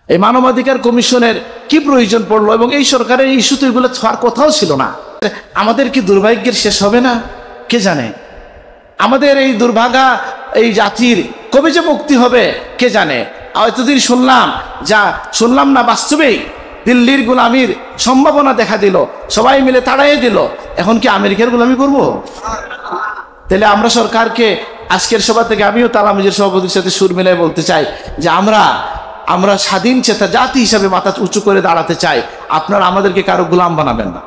এই মানবাধিকার কমিশনের কি প্রয়োজন পড়লো? এবং এই সরকারের এই ইস্যু তো এগুলো হওয়ার কথাও ছিল না। আমাদের কি দুর্ভাগ্যের শেষ হবে না কে জানে? আমাদের এই দুর্ভাগা এই জাতির কবে যে মুক্তি হবে কে জানে? এতদিন শুনলাম না, বাস্তবেই দিল্লির গোলামির সম্ভাবনা দেখা দিল, সবাই মিলে তাড়াইয়ে দিল। এখন কি আমেরিকার গোলামি করব? তাহলে আমরা সরকারকে আজকের সভা থেকে, আমিও তালামিজের সভাপতির সাথে সুর মিলাই বলতে চাই যে আমরা স্বাধীন চেতা জাতি হিসাবে মাথা উঁচু করে দাঁড়াতে চাই। আপনারা আমাদেরকে কারো গোলাম বানাবেন না।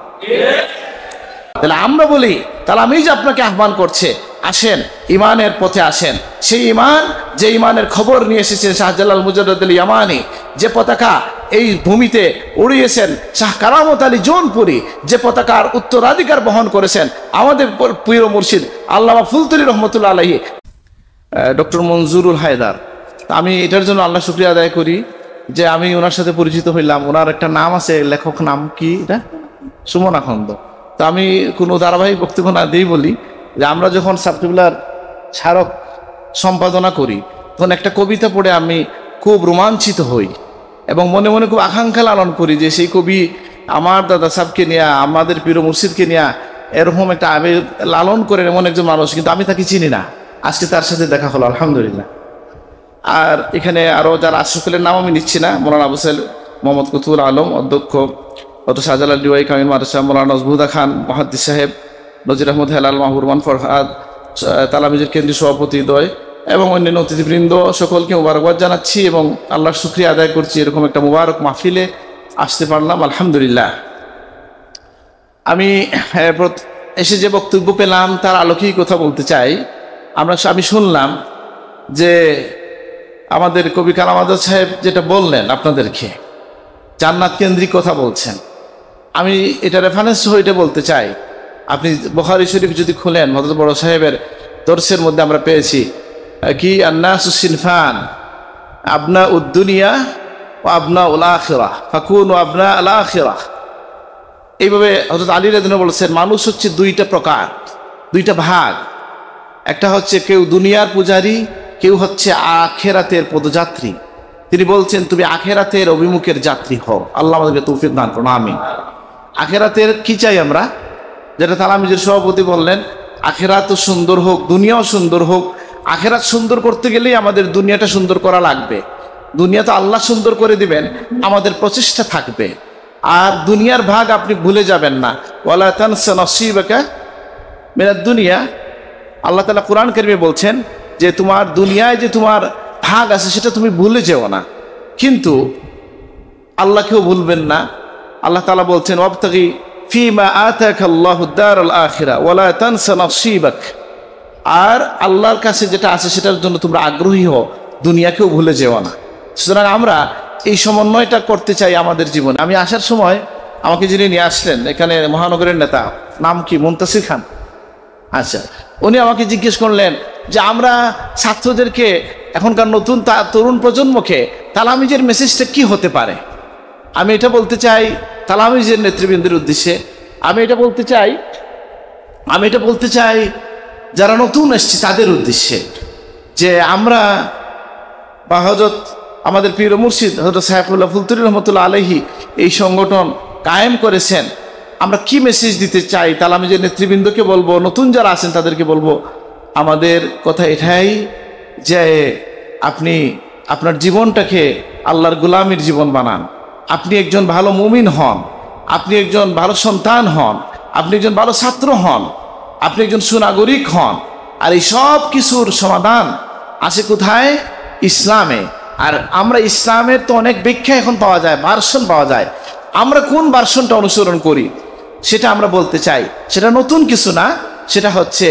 তাহলে আমরা বলি, তালামিজ আপনাকে আহ্বান করছে, আসেন ইমানের পথে আসেন। সেই ইমান, যে ইমানের খবর নিয়ে এসেছেন শাহজালাল মুজাদ্দেদ আল ইয়ামানি, যে পতাকা এই ভূমিতে উড়িয়েছেন শাহ কারামত আলী জৌনপুরি, যে পতাকার উত্তরাধিকার বহন করেছেন আমাদের প্রিয় মুর্শিদ আল্লামা ফুলতুলি রহমতুল্লাহ আলাইহি, ডক্টর মনজুরুল হায়দার। আমি এটার জন্য আল্লাহ শুকরিয়া আদায় করি যে আমি ওনার সাথে পরিচিত হইলাম। ওনার একটা নাম আছে, লেখক নাম কি এটা, সুমন আখন্দ। তো আমি কোনো ধারাবাহিক বক্তব্য না দিয়েই বলি যে আমরা যখন সাবকিবলার স্মারক সম্পাদনা করি তখন একটা কবিতা পড়ে আমি খুব রোমাঞ্চিত হই এবং মনে মনে খুব আকাঙ্ক্ষা লালন করি যে সেই কবি আমার দাদা সাহেবকে নিয়ে, আমাদের প্রিয় মুর্শিদকে নিয়ে এরকম একটা আবেগ লালন করে এমন একজন মানুষ, কিন্তু আমি তাকে চিনি না। আজকে তার সাথে দেখা হলো, আলহামদুলিল্লাহ। আর এখানে আরও যারা আশরাফুলের নাম আমি নিচ্ছি না, মৌলানা আবু সাইদ মোহাম্মদ কুতুবুল আলম অধ্যক্ষ, ডক্টর শাহজালাল ডিওয়াই কামিল মাদ্রাসা, মৌলানা নজবুদা খান মুহাদ্দিস সাহেব, নজির আহমদ হেলাল, মাহবুরমান ফরহাদ, তালামিজের কেন্দ্রীয় সভাপতি দ্বয় এবং অন্যান্য অতিথিবৃন্দ, সকলকে মুবারকবাদ জানাচ্ছি এবং আল্লাহর শুকরিয়া আদায় করছি এরকম একটা মুবারক মাহফিলে আসতে পারলাম, আলহামদুলিল্লাহ। আমি এসে যে বক্তব্য পেলাম তার আলোকেই কথা বলতে চাই। আমি শুনলাম যে আমাদের কবি কালাম আজাদ সাহেব যেটা বললেন আপনাদেরকে, জান্নাত কেন্দ্রিক কথা বলছেন। আমি এটা রেফারেন্স হয়ে এটা বলতে চাই, আপনি বুখারী শরীফ যদি খুলেন, হযরত বড় সাহেবের দর্শের মধ্যে আমরা পেয়েছি কি, আন্নাসু সিনফান আবনা উদ্দুনিয়া ও আবনা উল আখিরাহ ফাকুনু আবনা আল আখিরাহ। এইভাবে হযরত আলী রাদিয়াল্লাহু আনহু বলেছেন, মানুষ হচ্ছে দুইটা প্রকার, দুইটা ভাগ। একটা হচ্ছে কেউ দুনিয়ার পূজারী, কেউ হচ্ছে আখেরাতের পদযাত্রী। তিনি বলছেন তুমি আখেরাতের অভিমুখের যাত্রী হও, আল্লাহ আমাদেরকে তৌফিক দান করুন, আমিন। আখেরাতের কি চাই আমরা, যেটা তালামিজের সভাপতি বললেন, আখেরাতও সুন্দর হোক, দুনিয়াও সুন্দর হোক। আখেরাত সুন্দর করতে গেলেই আমাদের দুনিয়াটা সুন্দর করা লাগবে। দুনিয়া তো আল্লাহ সুন্দর করে দিবেন, আমাদের প্রচেষ্টা থাকবে। আর দুনিয়ার ভাগ আপনি ভুলে যাবেন না, ওয়ালা তানসা নসীবাকা মিনাদ দুনিয়া। আল্লাহ তাআলা কোরআন কারীমে বলছেন যে তোমার দুনিয়ায় যে তোমার ভাগ আছে সেটা তুমি ভুলে যেও না, কিন্তু আল্লাহকেও ভুলবেন না। আল্লাহ তাআলা বলছেন ওয়াবতাগি ফিমা আতাকাল্লাহু দারাল আখিরা ওয়ালা তানসা নসীবাক। আর আল্লাহর কাছে যেটা আছে সেটার জন্য তোমরা আগ্রহী হও, দুনিয়াকেও ভুলে যেও না। সুতরাং আমরা এই সমন্বয়টা করতে চাই আমাদের জীবনে। আমি আসার সময় আমাকে যিনি নিয়ে আসলেন এখানে, মহানগরের নেতা, নাম কি, মুনতাসির খান, আচ্ছা, উনি আমাকে জিজ্ঞেস করলেন যে আমরা ছাত্রদেরকে, এখনকার নতুন তরুণ প্রজন্মকে তালামিজের মেসেজটা কি হতে পারে। আমি এটা বলতে চাই তালামিজের নেতৃবৃন্দের উদ্দেশ্যে, আমি এটা বলতে চাই যারা নতুন এসছে তাদের উদ্দেশ্যে, যে আমরা বা হযরত আমাদের পীর মুর্শিদ হযরত সাইফুল্লাহ ফুলতুলি রহমতুল্লাহ আলাইহি এই সংগঠন কায়েম করেছেন, আমরা কি মেসেজ দিতে চাই তালামিজের নেতৃবৃন্দকে বলবো, নতুন যারা আছেন তাদেরকে বলবো, আমাদের কথা এটাই যে আপনি আপনার জীবনটাকে আল্লাহর গোলামির জীবন বানান। আপনি একজন ভালো মুমিন হন, আপনি একজন ভালো সন্তান হন, আপনি একজন ভালো ছাত্র হন, আপনি একজন সুনাগরিক হন। আর এই সব কিছুর সমাধান আছে কোথায়? ইসলামে। আর আমরা ইসলামের তো অনেক ব্যাখ্যা এখন পাওয়া যায়, ভার্সন পাওয়া যায়। আমরা কোন ভার্সনটা অনুসরণ করি সেটা আমরা বলতে চাই। সেটা নতুন কিছু না, সেটা হচ্ছে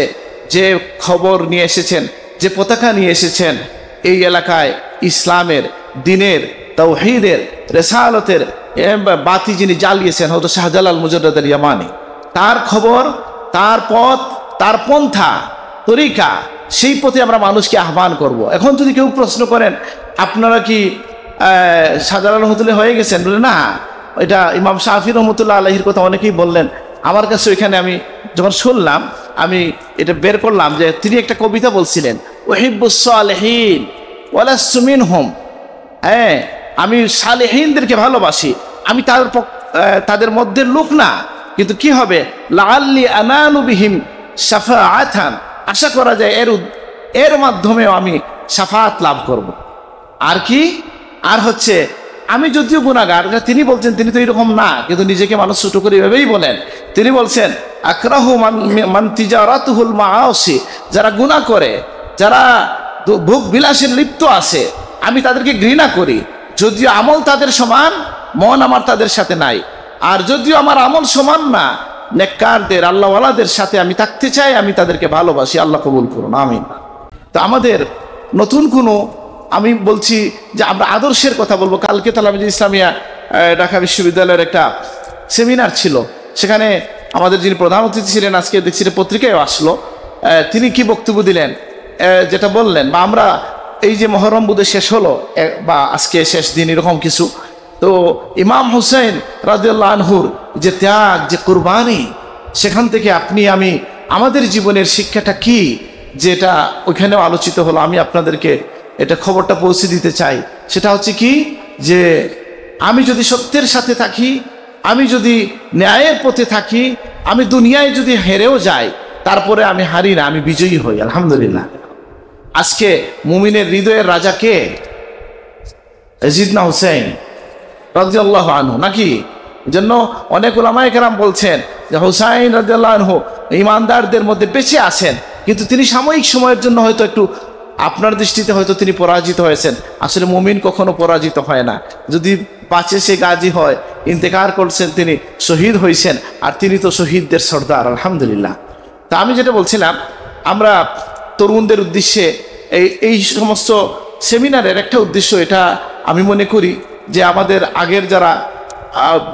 যে খবর নিয়ে এসেছেন, যে পতাকা নিয়ে এসেছেন এই এলাকায়, ইসলামের, দিনের, তাওহীদের, রিসালাতের বাতি যিনি জ্বালিয়েছেন হযরত শাহজালাল মুজাদ্দেদ আল ইয়ামানি, তার খবর, তার পথ, তার পন্থা, তরিকা, সেই পথে আমরা মানুষকে আহ্বান করব। এখন যদি কেউ প্রশ্ন করেন আপনারা কি শাহজালাল রহমতুল্লাহ হয়ে গেছেন, বলে না, এটা ইমাম শাফি রহমতুল্লাহ আলাইহির কথা অনেকেই বললেন। আমার কাছে ওইখানে আমি যখন শুনলাম, আমি এটা বের করলাম যে তিনি একটা কবিতা বলছিলেন, উহিব্বুস সালিহিন ওয়া লাস্তু মিনহুম। হ্যাঁ, আমি সালেহীনদেরকে ভালোবাসি, আমি তাদের মধ্যে লোক না, কিন্তু কি হবে, লাআল্লি আনালু বিহিম শাফাআতান, আশা করা যায় এর মাধ্যমেও আমি শাফাআত লাভ করব। আর কি, আর হচ্ছে আমি যদিও গুনাহগার, তিনি বলছেন তিনি তো এরকম না, কিন্তু নিজেকে মানুষ ছোট করে এভাবেই বলেন। তিনি বলছেন আকরাহু মান তিজারাতুহুল মাআসি, যারা গুনাহ করে, যারা ভোগ বিলাসের লিপ্ত আছে, আমি তাদেরকে ঘৃণা করি। যদিও আমল তাদের সমান, মন আমার তাদের সাথে নাই। আর যদিও আমার আমল সমান না, নেককারদের আল্লাহওয়ালাদের সাথে আমি থাকতে চাই, আমি তাদেরকে ভালোবাসি। আল্লাহ কবুল করুন, আমিন। তো আমাদের নতুন কোনো, আমি বলছি যে আমরা আদর্শের কথা বলবো। কালকে তালামিজ ইসলামিয়া ঢাকা বিশ্ববিদ্যালয়ের একটা সেমিনার ছিল, সেখানে আমাদের যিনি প্রধান অতিথি ছিলেন, আজকে দেখছি পত্রিকায় আসলো, তিনি কি বক্তব্য দিলেন, যেটা বললেন, বা আমরা এই যে মহরম বুধে শেষ হলো, বা আজকে শেষ দিন এরকম কিছু, তো ইমাম হুসাইন রাদিয়াল্লাহু আনহুর যে ত্যাগ, যে কুরবানি, সেখান থেকে আপনি আমি আমাদের জীবনের শিক্ষাটা কি, যেটা ওইখানেও আলোচিত হলো, আমি আপনাদেরকে এটা খবরটা পৌঁছে দিতে চাই। সেটা হচ্ছে কি, যে আমি যদি সত্যের সাথে থাকি, আমি যদি ন্যায়ের পথে থাকি, আমি দুনিয়ায় যদি হেরেও যাই, তারপরে আমি হারি না, আমি বিজয়ী হই, আলহামদুলিল্লাহ। আজকে মুমিনের হৃদয়ের রাজা কে? ইয়াজিদ হুসাইন রাদিয়াল্লাহু আনহু, নাকি? এজন্য অনেক উলামায়ে কেরাম বলছেন যে হুসাইন রাদিয়াল্লাহু আনহু ঈমানদারদের মধ্যে বেঁচে আছেন, কিন্তু তিনি সাময়িক সময়ের জন্য হয়তো একটু, আপনার দৃষ্টিতে হয়তো তিনি পরাজিত হয়েছেন। আসলে মুমিন কখনো পরাজিত হয় না, যদি বাঁচে সে গাজী হয়, ইন্তেকার করছেন তিনি, শহীদ হয়েছেন, আর তিনি তো শহীদদের সর্দার, আলহামদুলিল্লাহ। তা আমি যেটা বলছিলাম, আমরা তরুণদের উদ্দেশ্যে এই সমস্ত সেমিনারের একটা উদ্দেশ্য, এটা আমি মনে করি যে আমাদের আগের যারা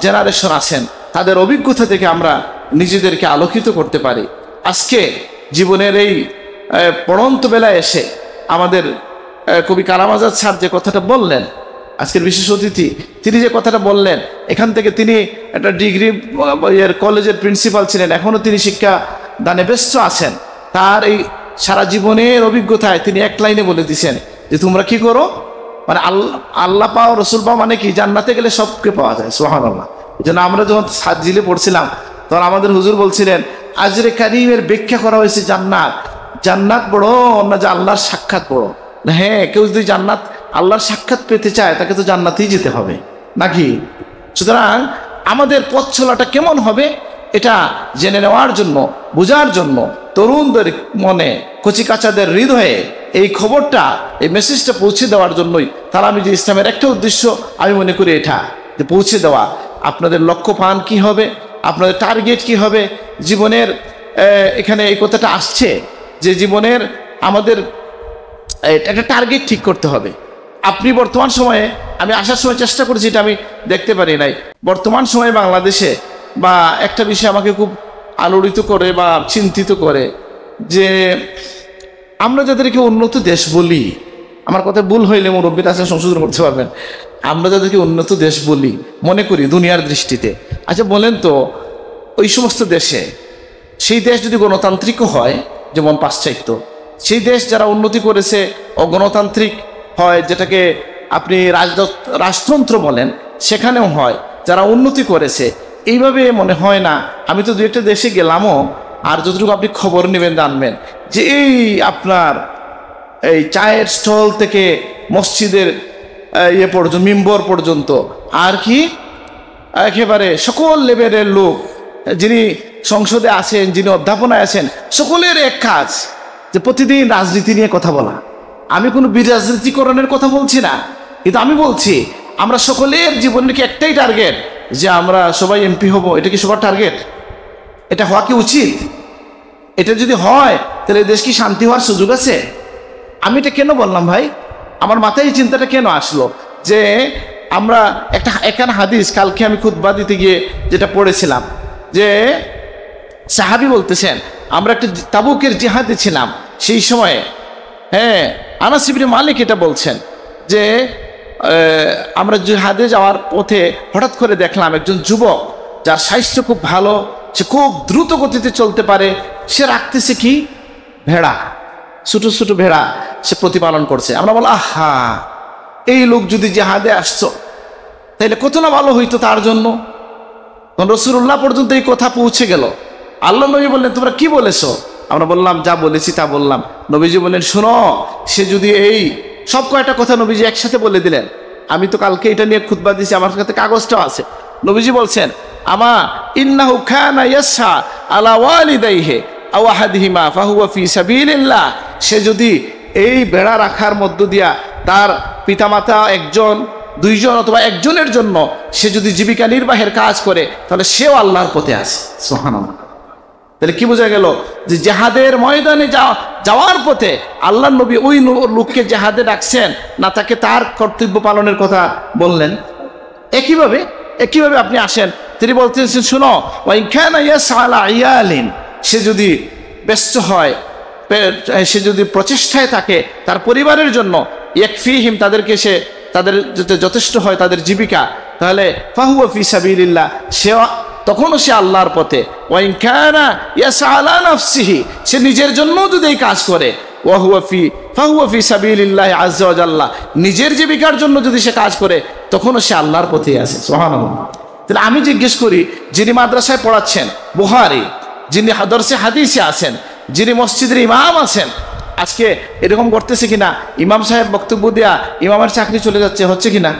জেনারেশন আছেন, তাদের অভিজ্ঞতা থেকে আমরা নিজেদেরকে আলোকিত করতে পারি। আজকে জীবনের এই পড়ন্ত বেলায় এসে আমাদের কবি কালাম আজাদ স্যার যে কথাটা বললেন, আজকের বিশেষ অতিথি, তিনি যে কথাটা বললেন, এখান থেকে তিনি একটা ডিগ্রি কলেজের প্রিন্সিপাল ছিলেন, এখনও তিনি শিক্ষা দানে ব্যস্ত আছেন। তার এই সারা জীবনের অভিজ্ঞতায় তিনি এক লাইনে বলে দিয়েছেন যে তোমরা কি করো, মানে আল্লাহ পাও, রসুল পাও, মানে কি, জান্নাতে গেলে সবকে পাওয়া যায়, সুবহানাল্লাহ। এই জন্য আমরা যখন সাজিলে পড়ছিলাম, তখন আমাদের হুজুর বলছিলেন আজরে কারিমের ব্যাখ্যা করা হয়েছে জান্নাত, জান্নাত বড় না যে আল্লাহর সাক্ষাৎ বড়। হ্যাঁ, কেউ যদি জান্নাত, আল্লাহর সাক্ষাৎ পেতে চায়, তাকে তো জান্নাতেই যেতে হবে, নাকি? সুতরাং আমাদের পথ চলাটা কেমন হবে, এটা জেনে নেওয়ার জন্য, বোঝার জন্য, তরুণদের মনে, কচিকাচাদের হৃদয়ে এই খবরটা, এই মেসেজটা পৌঁছে দেওয়ার জন্যই তালামিজ ইসলামের একটা উদ্দেশ্য, আমি মনে করি এটা, যে পৌঁছে দেওয়া। আপনাদের লক্ষ্য পান কি হবে, আপনাদের টার্গেট কি হবে জীবনের, এখানে এই কথাটা আসছে যে জীবনের আমাদের একটা টার্গেট ঠিক করতে হবে। আপনি বর্তমান সময়ে, আমি আসার সময় চেষ্টা করেছি, এটা আমি দেখতে পারি নাই, বর্তমান সময়ে বাংলাদেশে বা একটা বিষয় আমাকে খুব আলোড়িত করে বা চিন্তিত করে, যে আমরা যাদেরকে উন্নত দেশ বলি, আমার কথা ভুল হইলে মুরব্বীরা আছে সংশোধন করতে পারবেন, আমরা যাদেরকে উন্নত দেশ বলি মনে করি দুনিয়ার দৃষ্টিতে, আচ্ছা বলেন তো, ওই সমস্ত দেশে, সেই দেশ যদি গণতান্ত্রিক হয়, যেমন পাশ্চাত্য, সেই দেশ যারা উন্নতি করেছে অগণতান্ত্রিক হয়, যেটাকে আপনি রাজতন্ত্র বলেন, সেখানেও হয়, যারা উন্নতি করেছে, এইভাবে মনে হয় না। আমি তো দু একটা দেশে গেলামও, আর যতটুকু আপনি খবর নেবেন, জানবেন যে এই আপনার এই চায়ের স্টল থেকে মসজিদের ইয়ে পর্যন্ত, মিম্বর পর্যন্ত, আর কি একেবারে সকল লেভেলের লোক, যিনি সংসদে আছেন, যিনি অধ্যাপনায় আছেন, সকলের এক কাজ যে প্রতিদিন রাজনীতি নিয়ে কথা বলা। আমি কোনো বিরাজনীতিকরণের কথা বলছি না, কিন্তু আমি বলছি আমরা সকলের জীবনের কি একটাই টার্গেট, যে আমরা সবাই এমপি হব। এটা কি সবার টার্গেট? এটা হওয়া কি উচিত? এটা যদি হয়, তাহলে দেশ কি শান্তি হওয়ার সুযোগ আছে? আমি এটা কেন বললাম ভাই, আমার মাথায় এই চিন্তাটা কেন আসলো, যে আমরা এখানে হাদিস, কালকে আমি খুতবা দিতে গিয়ে যেটা পড়েছিলাম, যে সাহাবী বলতেছেন আমরা একটা তাবুকের জিহাদে ছিলাম, সেই সময়ে, হ্যাঁ, আনাস ইবনে মালিক এটা বলছেন যে আমরা জিহাদে যাওয়ার পথে হঠাৎ করে দেখলাম একজন যুবক, যার স্বাস্থ্য খুব ভালো, সে খুব দ্রুত গতিতে চলতে পারে, সে রাখতেছে কি, ভেড়া, ছোট ছোট ভেড়া সে প্রতিপালন করছে। আমরা বল, আহা, এই লোক যদি জেহাদে আসতো তাহলে কত না ভালো হইতো তার জন্য। তখন রাসূলুল্লাহ পর্যন্ত এই কথা পৌঁছে গেল। আল্লাহ নবী বললেন, তোমরা কি বলেছো? আমরা বললাম, যা বলেছি তা বললাম। নবীজি বললেন, শোনো, সে যদি এই সব কয়টা কথা নবীজি একসাথে বলে দিলেন। আমি তো কালকে এটা নিয়ে খুতবা দিয়েছি, আমার কাছে কাগজটাও আছে। নবীজি বলছেন, আমা ইন্নাহু কানা ইয়াসা আলা ওয়ালিদাইহি আও আহাদিহিমা ফাহুয়া ফি সাবিলিল্লাহ। সে যদি এই বেড়া রাখার মধ্য দিয়া তার পিতামাতা একজন, দুইজন অথবা একজনের জন্য সে যদি জীবিকা নির্বাহের কাজ করে, তাহলে সেও আল্লাহর পথে আছে। সুবহানাল্লাহ। তাহলে কি বোঝা গেল? যে জেহাদের ময়দানে যাওয়ার পথে আল্লাহ নবী ওই লোককে জেহাদে ডাকছেন না, তাকে তার কর্তব্য পালনের কথা বললেন? একইভাবে আপনি আসেন, তিনি বলতেছেন, শুনো, সে যদি ব্যস্ত হয়, সে যদি প্রচেষ্টায় থাকে তার পরিবারের জন্য, ইয়াকফিহিম, তাদের যথেষ্ট হয় তাদের জীবিকা, তাহলে ফাহুয়া ফি সাবিলিল্লাহ, তখনও সে আল্লাহর পথে। ওয়াইন কানা ইয়াসআ আলা নাফসিহি, সে নিজের জন্য যদি এই কাজ করে, ফাহুয়া ফি সাবিলিল্লাহ আযজা ওয়া জাল্লা, নিজের জীবিকার জন্য যদি সে কাজ করে, তখনও সে আল্লাহর পথে আছে। সুবহানাল্লাহ। তাহলে আমি জিজ্ঞেস করি, যিনি মাদ্রাসায় পড়াচ্ছেন বুখারী, যিনি দরসে হাদিসে আছেন, যিনি মসজিদের ইমাম আছেন, আজকে এরকম করতেছে কিনা? ইমাম সাহেব বক্তব্য দেয়া ইমামের চাকরি চলে যাচ্ছে, হচ্ছে কিনা?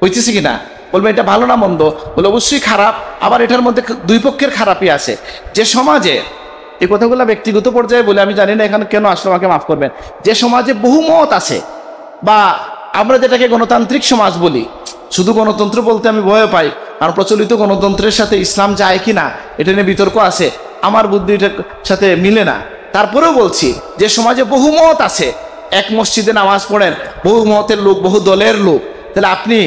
হইতেছে কিনা? বলবে এটা ভালো না মন্দ? বলে অবশ্যই খারাপ। আবার এটার মধ্যে দুই পক্ষের খারাপই আছে। যে সমাজে, এই কথাগুলো ব্যক্তিগত পর্যায়ে বলে, আমি জানি না এখানে কেন আসলে, আমাকে মাফ করবেন, যে সমাজে বহুমত আছে, বা আমরা যেটাকে গণতান্ত্রিক সমাজ বলি, শুধু গণতন্ত্র বলতে আমি ভয় পাই, কারণ প্রচলিত গণতন্ত্রের সাথে ইসলাম যায় কিনা এটা নিয়ে বিতর্ক আছে, আমার বুদ্ধিটার সাথে মিলে না। তারপরেও বলছি, যে সমাজে বহুমত আছে, এক মসজিদে নামাজ পড়েন, বহু মতের লোক, বহু দলের লোক, তাহলে আপনি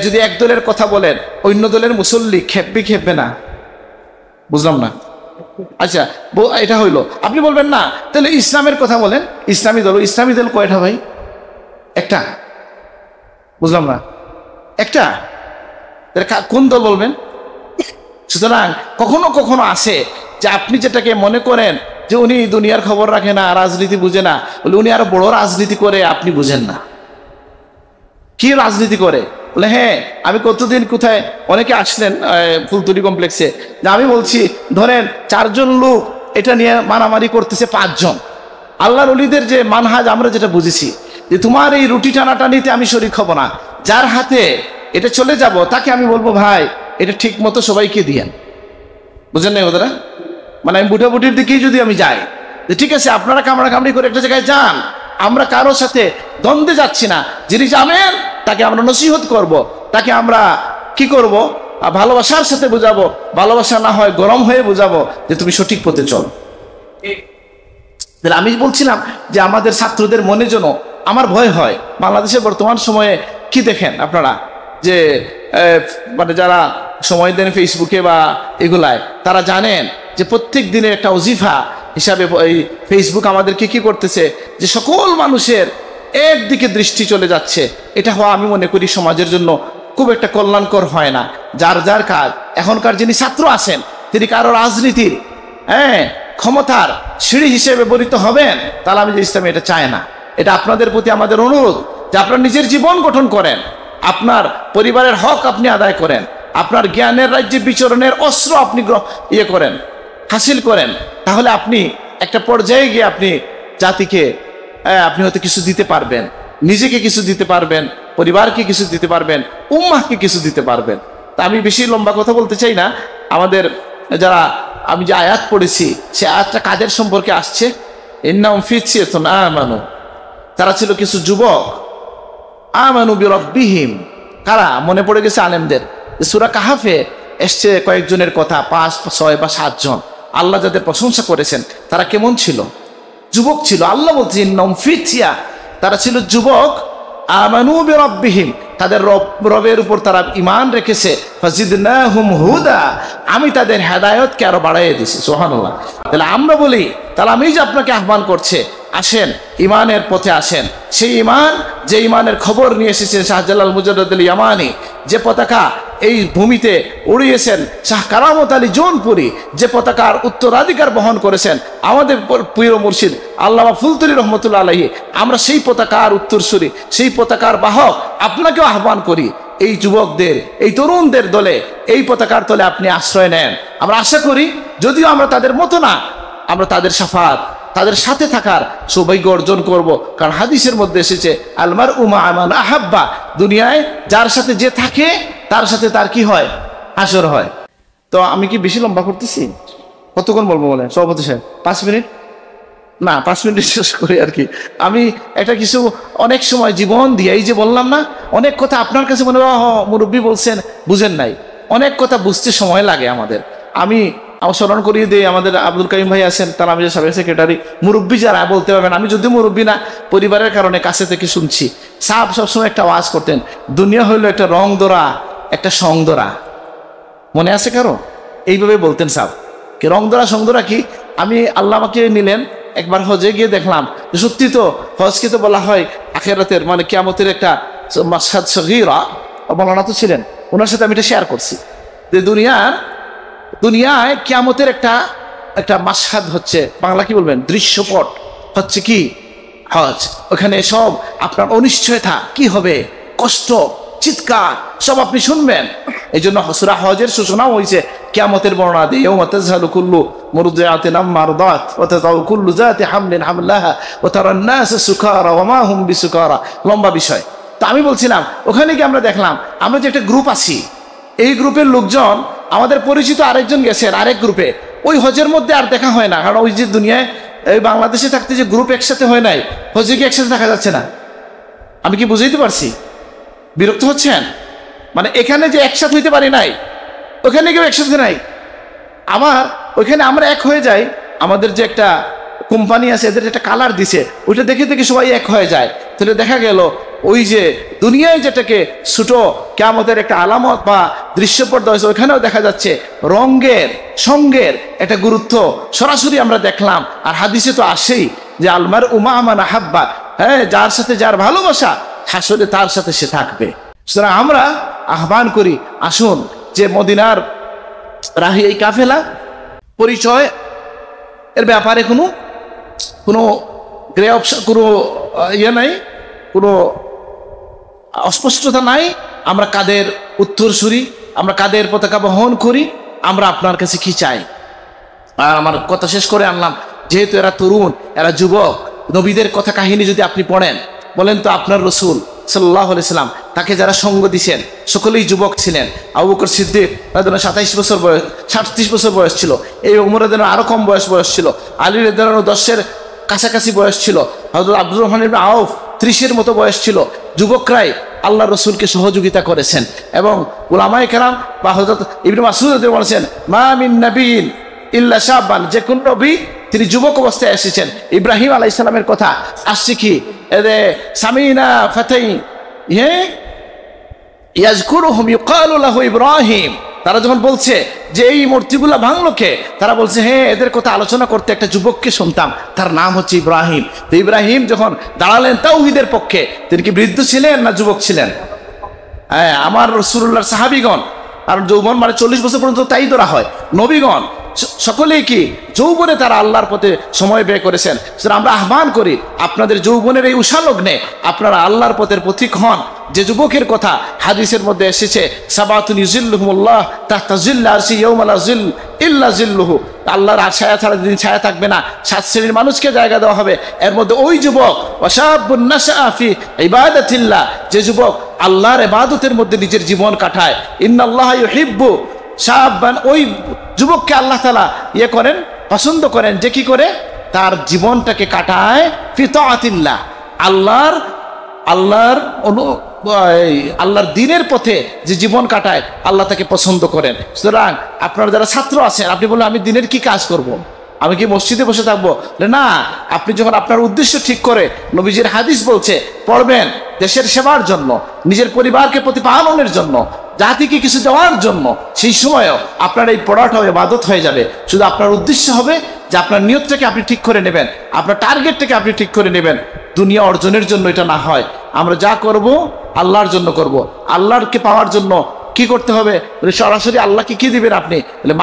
যদি এক দলের কথা বলেন, অন্য দলের মুসল্লি খেপবে না? বুঝলাম না। আচ্ছা, এটা হইলো। আপনি বলবেন না, তাহলে ইসলামের কথা বলেন, ইসলামী দল কয়টা ভাই? একটা। বুঝলাম না, একটা। কোন দল বলবেন? সুতরাং কখনো কখনো আসে যে আপনি যেটাকে মনে করেন যে উনি দুনিয়ার খবর রাখে না, রাজনীতি বুঝে না, বলে উনি আরো বড় রাজনীতি করে, আপনি বুঝেন না। কি রাজনীতি করে? বলে হ্যাঁ, আমি কতদিন কোথায়, অনেকে আসলেন ফুলতলি কমপ্লেক্সে, যে আমি বলছি, ধরেন 4 জন লোক এটা নিয়ে মারামারি করতেছে, 5 জন। আল্লাহর ওলিদের যে মানহাজ আমরা যেটা বুঝেছি, যে তোমার এই রুটি টানাটানিতে আমি শরীক হব না, যার হাতে এটা চলে যাব তাকে আমি বলবো, ভাই এটা ঠিক মতো সবাইকে দিয়েন। বুঝেন না ওদের? মানে আমি বুটাবুটির দিকেই যদি আমি যাই, যে ঠিক আছে আপনারা কামড়াকামড়ি করে একটা জায়গায় যান, আমরা কারোর সাথে দ্বন্দ্বে যাচ্ছি না, যিনি যাবেন তাকে আমরা নসিহত করব, তাকে আমরা কি করব, ভালোবাসার সাথে বুঝাবো, ভালোবাসা না হয় গরম হয়ে বুঝাবো যে তুমি সঠিক পথে চল। তাহলে আমি বলছিলাম যে আমাদের ছাত্রদের মনে যেন, আমার ভয় হয়, বাংলাদেশের বর্তমান সময়ে কি দেখেন আপনারা, যে মানে যারা সময় দেন ফেসবুকে বা এগুলায়, তারা জানেন যে প্রত্যেক দিনের একটা ওজিফা হিসাবে এই ফেসবুক আমাদেরকে কি করতেছে, যে সকল মানুষের একদিকে দৃষ্টি চলে যাচ্ছে। এটা হওয়া আমি মনে করি সমাজের জন্য খুব একটা কল্যাণকর হয় না। যার যার কাজ, এখনকার যিনি ছাত্র আছেন তিনি কারো রাজনীতির ক্ষমতার সিঁড়ি হিসেবে ব্যবহৃত হবেন, তাহলে আমি যে ইসলামে এটা চায় না। এটা আপনাদের প্রতি আমাদের অনুরোধ যে আপনার নিজের জীবন গঠন করেন, আপনার পরিবারের হক আপনি আদায় করেন, আপনার জ্ঞানের রাজ্যে বিচরণের অস্ত্র আপনি করেন, হাসিল করেন, তাহলে আপনি একটা পর্যায়ে গিয়ে আপনি জাতিকে আপনি হয়তো কিছু দিতে পারবেন, নিজেকে কিছু দিতে পারবেন, পরিবারকে কিছু দিতে পারবেন, উম্মাহকে কিছু দিতে পারবেন। তা আমি বেশি লম্বা কথা বলতে চাই না। আমাদের যারা, আমি যে আয়াত পড়েছি সে আয়াতটা কাদের সম্পর্কে আসছে? ইন্নাহুম ফিতয়াতুন আমানু, তারা ছিল কিছু যুবক, আমানু বিরাব্বিহিম। কারা? মনে পড়ে গেছে আলেমদের, সূরা কাহাফে এসছে কয়েকজনের কথা, 5, 6 বা 7 জন। আল্লাহ যাদের প্রশংসা করেছেন তারা কেমন ছিল? যুবক ছিল। আল্লাহ বলছেন ইন্নাহুম ফিতয়া, তারা ছিল যুবক, আমানু বিরাব্বিহিম, তাদের রবের উপর তারা ঈমান রেখেছে, ফাজিদনাহুম হুদা, আমি তাদের হেদায়েতকে আরো বাড়াইয়ে দিয়েছি। সুবহানাল্লাহ। তাহলে আমরা বলি, তাহলে আমি যে আপনাকে আহ্বান করছে, আসেন ঈমানের পথে আসেন। সেই ঈমান, যে ঈমানের খবর নিয়ে এসেছেন শাহজালাল মুজাদ্দিদ আল ইয়ামানি, যে পতাকা এই ভূমিতে উড়িয়েছেন শাহ কারামত আলী জৌনপুরী, যে পতাকার উত্তরাধিকার বহন করেছেন আমাদের প্রিয় মুর্শিদ আল্লামা ফুলতুলি রহমতুল্লাহ আলাইহি। আমরা সেই পতাকার উত্তরসূরি, সেই পতাকার বাহক। আপনাকেও আহ্বান করি এই যুবকদের, এই তরুণদের দলে, এই পতাকার তলে আপনি আশ্রয় নেন। আমরা আশা করি, যদিও আমরা তাদের মতো না, আমরা তাদের শাফাত, তাদের সাথে থাকার সৌভাগ্য অর্জন করব। কারণ হাদিসের মধ্যে এসেছে আলমার উমা আমান আহাব্বা, দুনিয়ায় যার সাথে যে থাকে তার সাথে তার কি হয়, হাসর হয়। তো আমি কি বেশি লম্বা করতেছি? কতক্ষণ বলবো বলেন সভাপতি সাহেব? 5 মিনিট? না, 5 মিনিট শেষ করি আর কি। আমি একটা কিছু অনেক সময় জীবন দিয়ে, এই যে বললাম না, অনেক কথা আপনার কাছে মনে হয় মুরব্বী বলছেন, বুঝেন নাই। অনেক কথা বুঝতে সময় লাগে আমাদের। আমি স্মরণ করিয়ে দিই, আমাদের আব্দুল কাইম ভাই আছেন, তারা আমি সাবেক সেক্রেটারি, মুরব্বী যারা বলতে পারবেন। আমি যদি মুরব্বী না, পরিবারের কারণে কাছে থেকে শুনছি। সাহেব সবসময় একটা ওয়াজ করতেন, দুনিয়া হইলো একটা রং দোরা, একটা সং দোরা। মনে আছে কারো? এইভাবে বলতেন সাহেব। কি রং দোরা সং দোরা কি? আমি আল্লাহ আমাকে নিলেন একবার হজে গিয়ে দেখলাম, সত্যি তো হজকে তো বলা হয় আখিরাতের মানে কিয়ামতের একটা মাশহাদ সগীরা। মৌলানা তো ছিলেন, ওনার সাথে আমি এটা শেয়ার করছি যে দুনিয়ায় কিয়ামতের একটা মাশহাদ হচ্ছে, বাংলা কি বলবেন, দৃশ্যপট হচ্ছে কি হজ। ওখানে সব আপনার অনিশ্চয়তা, কি হবে, কষ্ট, চিৎকার সব আপনি শুনবেন। এই জন্য সূরা হজের সূচনাও হয়েছে কিয়ামতের বর্ণনা দিয়ে, ইয়াউমা তাযহালু কুল্লু মুরদিআতিন আম্মা আরদাত ওয়া তাযাউ কুল্লু যাতি হামলিন হামলাহা ওয়া তারান নাসা সুকারা ওয়া মা হুম বিসুকারা। লম্বা বিষয়। তো আমি বলছিলাম, ওখানে গিয়ে আমরা দেখলাম, আমরা যে একটা গ্রুপ আছি, এই গ্রুপের লোকজন, আমাদের পরিচিত আরেকজন গেছেন আরেক গ্রুপে, ওই হজের মধ্যে আর দেখা হয় না। কারণ ওই যে দুনিয়ায় এই বাংলাদেশে থাকতে যে গ্রুপ একসাথে হয় নাই, হজে কি একসাথে থাকা যাচ্ছে না? আমি কি বুঝাইতে পারছি? বিরক্ত হচ্ছেন? মানে এখানে যে একসাথে হইতে পারি নাই, ওখানে কেউ একসাথে নাই। আবার ওইখানে আমরা এক হয়ে যাই, আমাদের যে একটা কোম্পানি আছে, এদের একটা কালার দিছে, ওইটা দেখে দেখে সবাই এক হয়ে যায়। তাহলে দেখা গেল ওই যে দুনিয়ায় যেটাকে ছোটো কিয়ামতের একটা আলামত বা দৃশ্যপট হয়েছে, ওইখানেও দেখা যাচ্ছে রঙের সঙ্গের একটা গুরুত্ব সরাসরি আমরা দেখলাম। আর হাদিসে তো আসেই যে আলমার উমা আমান আহাব্বা, হ্যাঁ, যার সাথে যার ভালোবাসা হাসরে তার সাথে সে থাকবে। সুতরাং আমরা আহ্বান করি, আসুন যে মদিনার রাহি এই কাফেলা পরিচয় এর ব্যাপারে কোনো গ্রে অপশন, কোনো ইয়ে নাই, কোনো অস্পষ্টতা নাই। আমরা কাদের উত্তরসূরি, আমরা কাদের পতাকা বহন করি, আমরা আপনার কাছে কি চাই। আর আমার কথা শেষ করে আনলাম, যেহেতু এরা তরুণ, এরা যুবক, নবীদের কথা কাহিনী যদি আপনি পড়েন, বলেন তো আপনার রসুল সাল্লাল্লাহু আলাইহি সাল্লাম তাকে যারা সঙ্গ দিছেন সকলেই যুবক ছিলেন। আবু বকর সিদ্দিক রাদিয়াল্লাহু 27 বছর বয়স, 37 বছর বয়স ছিল। এই ওমর রাদিয়াল্লাহু আরো কম বয়স ছিল। আলী রাদিয়াল্লাহু 10-এর কাছাকাছি বয়স ছিল। হযরত আব্দুর রহমান ইবনে আউফ 30-এর মতো বয়স ছিল। যুবকরাই আল্লাহ রসুলকে সহযোগিতা করেছেন। এবং উলামায়ে কেরাম বা হযরত ইবনে মাসউদ রাদিয়াল্লাহু বলেছেন, মা মিন নাবিয়্যিন ইল্লা শাবান, যে কোন নবী তিনি যুবক অবস্থায় এসেছেন। ইব্রাহিম আলাইহিস সালামের কথা আসছে কি, এদে সামিনা ফাতাই ইয়াজকুরুহুম ইউকালু লাহু ইব্রাহিম। তারা যখন বলছে যে এই মূর্তিগুলো ভাঙলো কে, তারা বলছে হ্যাঁ, এদের কথা আলোচনা করতে একটা যুবককে শুনতাম, তার নাম হচ্ছে ইব্রাহিম। তো ইব্রাহিম যখন দাঁড়ালেন তাওহীদের পক্ষে, তিনি কি বৃদ্ধ ছিলেন না যুবক ছিলেন? হ্যাঁ, আমার রাসূলুল্লাহর সাহাবীগণ, আর যৌবন মানে 40 বছর পর্যন্ত তাই ধরা হয়। নবীগণ সকলেই কি যৌবনে তারা আল্লাহর পথে সময় ব্যয় করেছেন। আমরা আহ্বান করি, আপনাদের যৌবনের এই উষালগ্নে আপনারা আল্লাহর পথের পথিক হন। যে যুবকের কথা হাদিসের মধ্যে এসেছে, সাবাতুন ইউজিল্লুহুমুল্লাহ তাহতা জিল্লা আরশি ইয়াউমা লা জিল ইল্লা জিল্লুহু, আল্লাহর আর ছায়া ছাড়া দিন ছায়া থাকবে না। 7 শ্রেণীর মানুষকে জায়গা দেওয়া হবে, এর মধ্যে ওই যুবক ওয়াশাবুন নাশআ ফি ইবাদাতিল্লাহ, যে যুবক আল্লাহর ইবাদতের মধ্যে নিজের জীবন কাটায়। ইন্নাল্লাহা ইউহিব্বু শাবান, ওই যুবককে আল্লাহ তাআলা করেন, পছন্দ করেন, যে কি করে তার জীবনটাকে কাটায় ফি তাআতিল্লাহ, আল্লাহর দ্বীনের পথে যে জীবন কাটায়, আল্লাহ তাকে পছন্দ করেন। সুতরাং আপনারা যারা ছাত্র আছেন, আপনি বলেন আমি দিনের কি কাজ করব, আমি কি মসজিদে বসে থাকবো? না, আপনি যখন আপনার উদ্দেশ্য ঠিক করে, নবীজির হাদিস বলছে পড়বেন দেশের সেবার জন্য, নিজের পরিবারকে প্রতিপালনের জন্য, জাতিকে কিছু দেওয়ার জন্য, সেই সময়ও আপনার এই পড়াটাও ইবাদত হয়ে যাবে। শুধু আপনার উদ্দেশ্য হবে যে আপনার নিয়তটাকে আপনি ঠিক করে নেবেন, আপনার টার্গেটটাকে আপনি ঠিক করে নেবেন। দুনিয়া অর্জনের জন্য এটা না হয়, আমরা যা করব আল্লাহর জন্য করব, আল্লাহরকে পাওয়ার জন্য কি করতে হবে? বলে সরাসরি আল্লাহকে কি দিবেন আপনি? বলে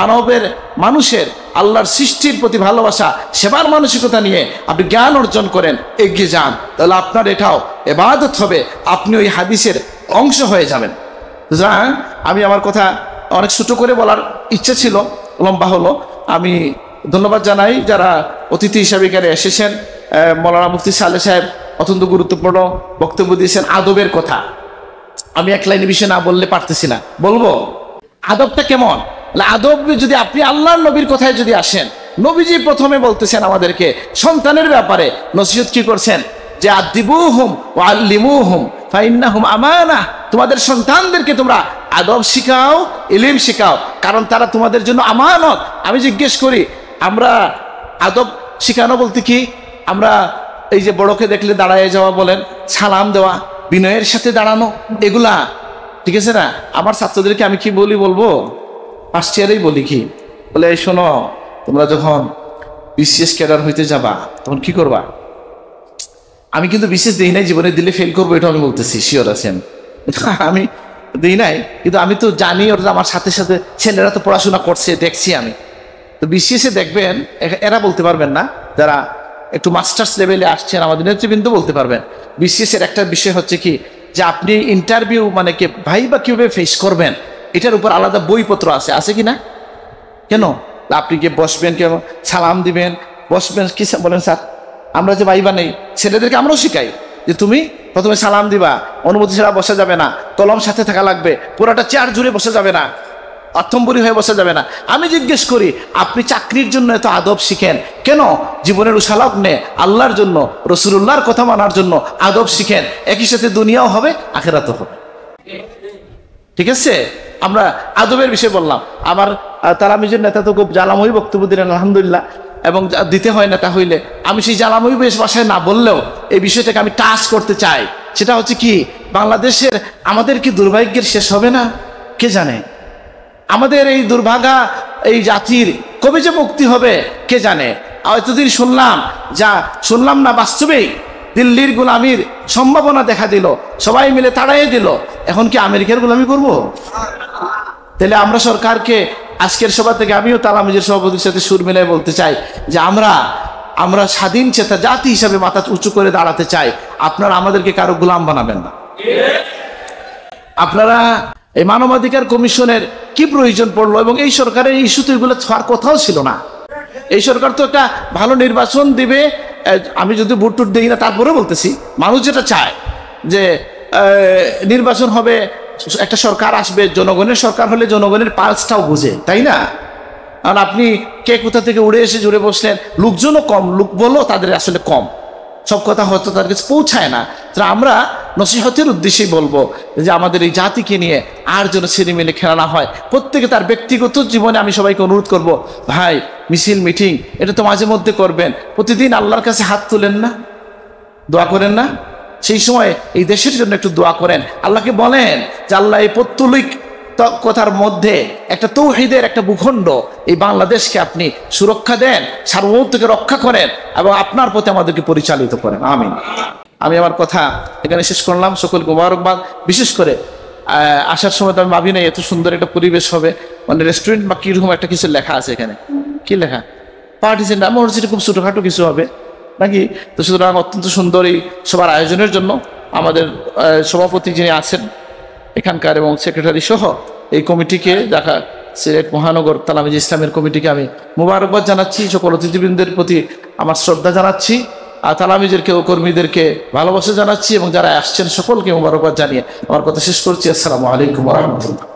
মানুষের আল্লাহর সৃষ্টির প্রতি ভালোবাসা, সেবার মানসিকতা নিয়ে আপনি জ্ঞান অর্জন করেন, এগিয়ে যান, তাহলে আপনার এটাও ইবাদত হবে, আপনি ওই হাদিসের অংশ হয়ে যাবেন। আমি আমার কথা অনেক ছোট করে বলার ইচ্ছা ছিল, লম্বা হলো। আমি ধন্যবাদ জানাই যারা অতিথি হিসাবে এখানে এসেছেন। মৌলানা মুফতি সালেহ সাহেব অত্যন্ত গুরুত্বপূর্ণ বক্তব্য দিয়েছেন আদবের কথা। আমি এক লাইনে বিষয় না বললে পারতেছি না, বলবো আদবটা কেমন। আদব যদি আপনি আল্লাহর নবীর কথায় যদি আসেন, নবীজি প্রথমে বলতেছেন আমাদেরকে সন্তানের ব্যাপারে নসিহত কি করছেন, যে আদিবুহুম ওয়া আল্লিমুহুম ফাইন্নাহুম আমানাহ, তোমাদের সন্তানদেরকে তোমরা আদব শিখাও, ইলম শিখাও, কারণ তারা তোমাদের জন্য আমানত। আমি জিজ্ঞেস করি, আমরা আদব শিখানো বলতে কি? আমরা এই যে বড়কে দেখলে দাঁড়ায় যাওয়া বলেন, সালাম দেওয়া, বিনয়ের সাথে দাঁড়ানো, এগুলা ঠিক আছে না? আমার ছাত্রদেরকে আমি কি বলবো ফার্স্ট ইয়ারেই বলি কি, বলে এই শোনো, তোমরা যখন বিসিএস ক্যাডার হইতে যাবা তখন কি করবা? আমি কিন্তু বিসিএস দিই নাই, জীবনে দিলে ফেল করবো, এটা আমি বলতেছি, শিওর আছেন। আমি দিই নাই, কিন্তু আমি তো জানি ওরা আমার সাথে সাথে ছেলেরা তো পড়াশোনা করছে, দেখছি আমি। তো বিসিএসে দেখবেন, এরা বলতে পারবেন না, যারা একটু মাস্টার্স লেভেলে আসছেন আমাদের নেতৃবৃন্দ বলতে পারবেন। বিসিএস এর একটা বিষয় হচ্ছে কি, যে আপনি ইন্টারভিউ মানে কি ভাইবা কিভাবে ফেস করবেন, এটার উপর আলাদা বইপত্র আছে কি না? কেন আপনি গিয়ে বসবেন, কেন সালাম দিবেন, বসবেন, কি বলেন স্যার? আমরা যে ভাইবা নেই, ছেলেদেরকে আমরাও শিখাই যে তুমি প্রথমে সালাম দিবা, অনুমতি ছাড়া বসা যাবে না, কলম সাথে থাকা লাগবে, পুরাটা চেয়ার জুড়ে বসা যাবে না, অর্থম্বরী হয়ে বসা যাবে না। আমি জিজ্ঞেস করি, আপনি চাকরির জন্য এত আদব শিখেন কেন? জীবনের উসালগ্নে আল্লাহর জন্য, রসুলুল্লাহর কথা মানার জন্য আদব শিখেন, একই সাথে দুনিয়াও হবে, আখেরাতও হবে। ঠিক আছে, আমরা আদবের বিষয় বললাম। আমার তালামিজের নেতা তো খুব জ্বালাময়ী বক্তব্য দিলেন, আলহামদুলিল্লাহ, এবং দিতে হয় নেতা হইলে। আমি সেই জ্বালাময়ী বেশ বাসায় না বললেও এই বিষয়টাকে আমি টাচ করতে চাই। সেটা হচ্ছে কি, বাংলাদেশের আমাদের কি দুর্ভাগ্যের শেষ হবে না? কে জানে? আমাদের এই দুর্ভাগা এই জাতির কবে যে মুক্তি হবে কে জানে? এতদিন শুনলাম না, বাস্তবেই দিল্লির গোলামির সম্ভাবনা দেখা দিল, সবাই মিলে তাড়াইয়ে দিল। এখন কি আমেরিকার গোলামি করব? তাহলে আমরা সরকারকে আজকের সভা থেকে, আমিও তালামিজের সভাপতির সাথে সুর মিলাই বলতে চাই যে আমরা স্বাধীন চেতা জাতি হিসাবে মাথা উঁচু করে দাঁড়াতে চাই। আপনারা আমাদেরকে কারো গোলাম বানাবেন না। আপনারা এই মানবাধিকার কমিশনের কি প্রয়োজন পড়লো, এবং এই সরকারের ইস্যু তো এগুলো হওয়ার কথাও ছিল না। এই সরকার তো একটা ভালো নির্বাচন দিবে, আমি যদি ভোট টুট দিই না, তারপরে বলতেছি মানুষ যেটা চায় যে নির্বাচন হবে, একটা সরকার আসবে, জনগণের সরকার হলে জনগণের পালসটাও বুঝে, তাই না? কারণ আপনি কে কোথা থেকে উড়ে এসে জুড়ে বসলেন, লোকজনও কম, লোক বললো তাদের আসলে কম, সব কথা হয়তো তার কাছে পৌঁছায় না। তাহলে আমরা নসিহতের উদ্দেশ্যেই বলবো যে আমাদের এই জাতিকে নিয়ে আর যেন ছেলেমেলে খেলা না হয়। প্রত্যেকে তার ব্যক্তিগত জীবনে আমি সবাইকে অনুরোধ করব, ভাই মিছিল মিটিং এটা তো মাঝে মধ্যে করবেন, প্রতিদিন আল্লাহর কাছে হাত তুলেন না, দোয়া করেন না? সেই সময় এই দেশের জন্য একটু দোয়া করেন, আল্লাহকে বলেন যে আল্লাহ এই পৌত্তলিক কথার মধ্যে একটা তৌহিদের একটা ভূখণ্ড এই বাংলাদেশকে আপনি সুরক্ষা দেন, সার্বভৌমত্বকে রক্ষা করেন, এবং আপনার পথে আমাদেরকে পরিচালিত করেন। আমিন। আমি আমার কথা এখানে শেষ করলাম। সকলকে মোবারকবাদ। বিশেষ করে আসার সময় তো আমি ভাবি নাই এত সুন্দর একটা পরিবেশ হবে, মানে রেস্টুরেন্ট বা কিরকম একটা কিছু লেখা আছে এখানে, কি লেখা? পার্টি সেন্টার, আমার হচ্ছে খুব ছোটোখাটো কিছু হবে নাকি? তো সুতরাং অত্যন্ত সুন্দর এই সবার আয়োজনের জন্য আমাদের সভাপতি যিনি আছেন এখানকার এবং সেক্রেটারি সহ এই কমিটিকে, ঢাকা সিলেট মহানগর তালামিজ ইসলামের কমিটিকে আমি মোবারকবাদ জানাচ্ছি। সকল অতিথিবৃন্দের প্রতি আমার শ্রদ্ধা জানাচ্ছি, আর তালামিজের কর্মীদেরকে ভালোবাসা জানাচ্ছি, এবং যারা আসছেন সকলকে মোবারকবাদ জানিয়ে আমার কথা শেষ করছি। আসসালামু আলাইকুম ওয়া রাহমাতুল্লাহ।